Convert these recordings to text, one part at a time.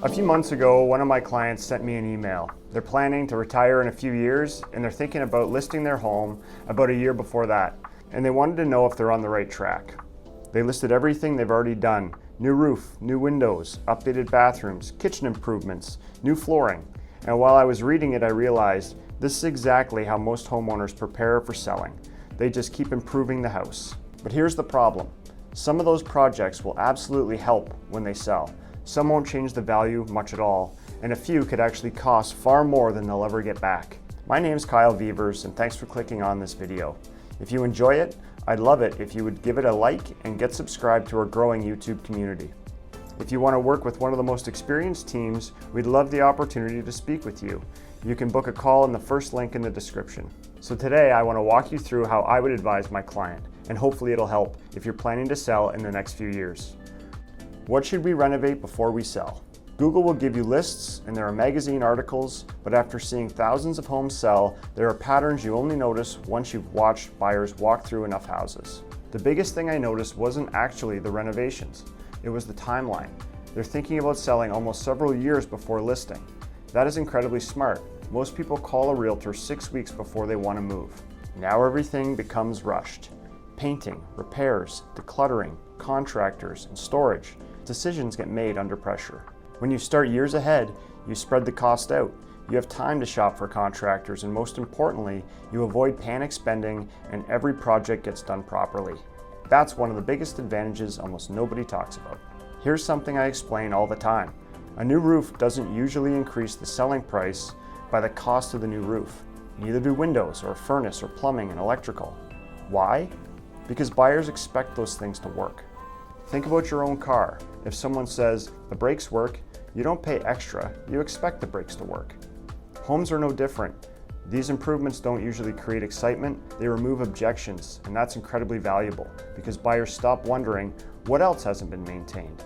A few months ago, one of my clients sent me an email. They're planning to retire in a few years and they're thinking about listing their home about a year before that. And they wanted to know if they're on the right track. They listed everything they've already done: new roof, new windows, updated bathrooms, kitchen improvements, new flooring. And while I was reading it, I realized this is exactly how most homeowners prepare for selling. They just keep improving the house. But here's the problem. Some of those projects will absolutely help when they sell. Some won't change the value much at all, and a few could actually cost far more than they'll ever get back. My name's Kyle Vevers, and thanks for clicking on this video. If you enjoy it, I'd love it if you would give it a like and get subscribed to our growing YouTube community. If you want to work with one of the most experienced teams, we'd love the opportunity to speak with you. You can book a call in the first link in the description. So today I want to walk you through how I would advise my client, and hopefully it'll help if you're planning to sell in the next few years. What should we renovate before we sell? Google will give you lists and there are magazine articles, but after seeing thousands of homes sell, there are patterns you only notice once you've watched buyers walk through enough houses. The biggest thing I noticed wasn't actually the renovations, it was the timeline. They're thinking about selling almost several years before listing. That is incredibly smart. Most people call a realtor 6 weeks before they want to move. Now everything becomes rushed. Painting, repairs, decluttering, contractors, and storage. Decisions get made under pressure. When you start years ahead, you spread the cost out. You have time to shop for contractors, and most importantly, you avoid panic spending and every project gets done properly. That's one of the biggest advantages almost nobody talks about. Here's something I explain all the time. A new roof doesn't usually increase the selling price by the cost of the new roof. Neither do windows or furnace or plumbing and electrical. Why? Because buyers expect those things to work. Think about your own car. If someone says the brakes work, you don't pay extra, you expect the brakes to work. Homes are no different. These improvements don't usually create excitement, they remove objections, and that's incredibly valuable because buyers stop wondering what else hasn't been maintained.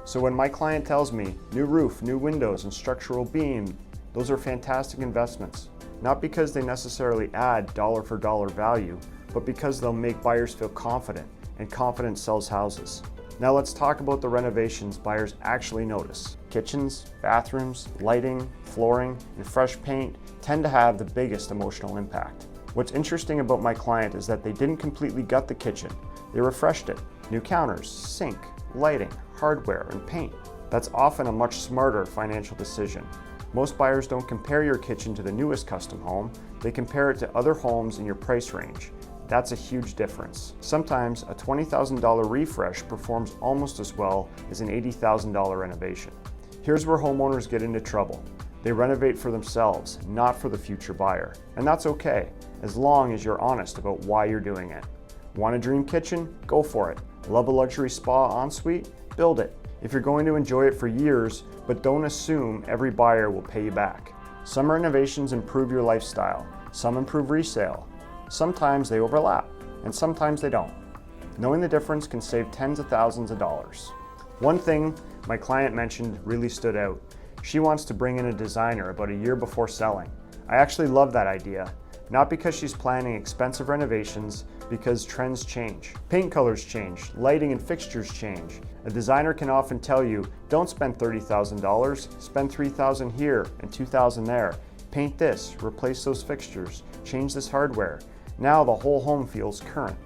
So when my client tells me new roof, new windows, and structural beam, those are fantastic investments. Not because they necessarily add dollar for dollar value, but because they'll make buyers feel confident, and confidence sells houses. Now let's talk about the renovations buyers actually notice. Kitchens, bathrooms, lighting, flooring, and fresh paint tend to have the biggest emotional impact. What's interesting about my client is that they didn't completely gut the kitchen. They refreshed it. New counters, sink, lighting, hardware, and paint. That's often a much smarter financial decision. Most buyers don't compare your kitchen to the newest custom home, they compare it to other homes in your price range. That's a huge difference. Sometimes a $20,000 refresh performs almost as well as an $80,000 renovation. Here's where homeowners get into trouble. They renovate for themselves, not for the future buyer. And that's okay, as long as you're honest about why you're doing it. Want a dream kitchen? Go for it. Love a luxury spa ensuite? Build it. If you're going to enjoy it for years, but don't assume every buyer will pay you back. Some renovations improve your lifestyle. Some improve resale. Sometimes they overlap, and sometimes they don't. Knowing the difference can save tens of thousands of dollars. One thing my client mentioned really stood out. She wants to bring in a designer about a year before selling. I actually love that idea, not because she's planning expensive renovations, because trends change. Paint colors change, lighting and fixtures change. A designer can often tell you, don't spend $30,000, spend $3,000 here and $2,000 there. Paint this, replace those fixtures, change this hardware. Now the whole home feels current.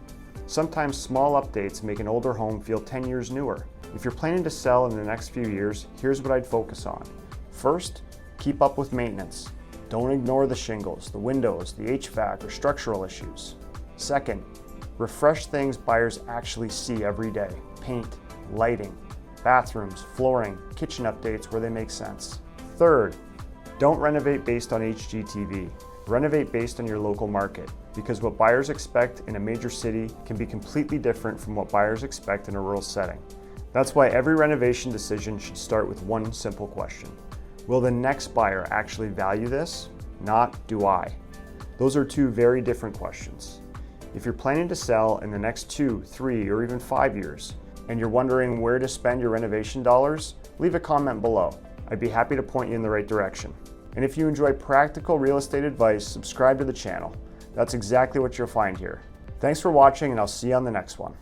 Sometimes small updates make an older home feel 10 years newer. If you're planning to sell in the next few years, here's what I'd focus on. First, keep up with maintenance. Don't ignore the shingles, the windows, the HVAC, or structural issues. Second, refresh things buyers actually see every day. Paint, lighting, bathrooms, flooring, kitchen updates where they make sense. Third, don't renovate based on HGTV. Renovate based on your local market, because what buyers expect in a major city can be completely different from what buyers expect in a rural setting. That's why every renovation decision should start with one simple question. Will the next buyer actually value this? Not, do I? Those are two very different questions. If you're planning to sell in the next 2, 3, or even 5 years, and you're wondering where to spend your renovation dollars, leave a comment below. I'd be happy to point you in the right direction. And if you enjoy practical real estate advice, subscribe to the channel. That's exactly what you'll find here. Thanks for watching, and I'll see you on the next one.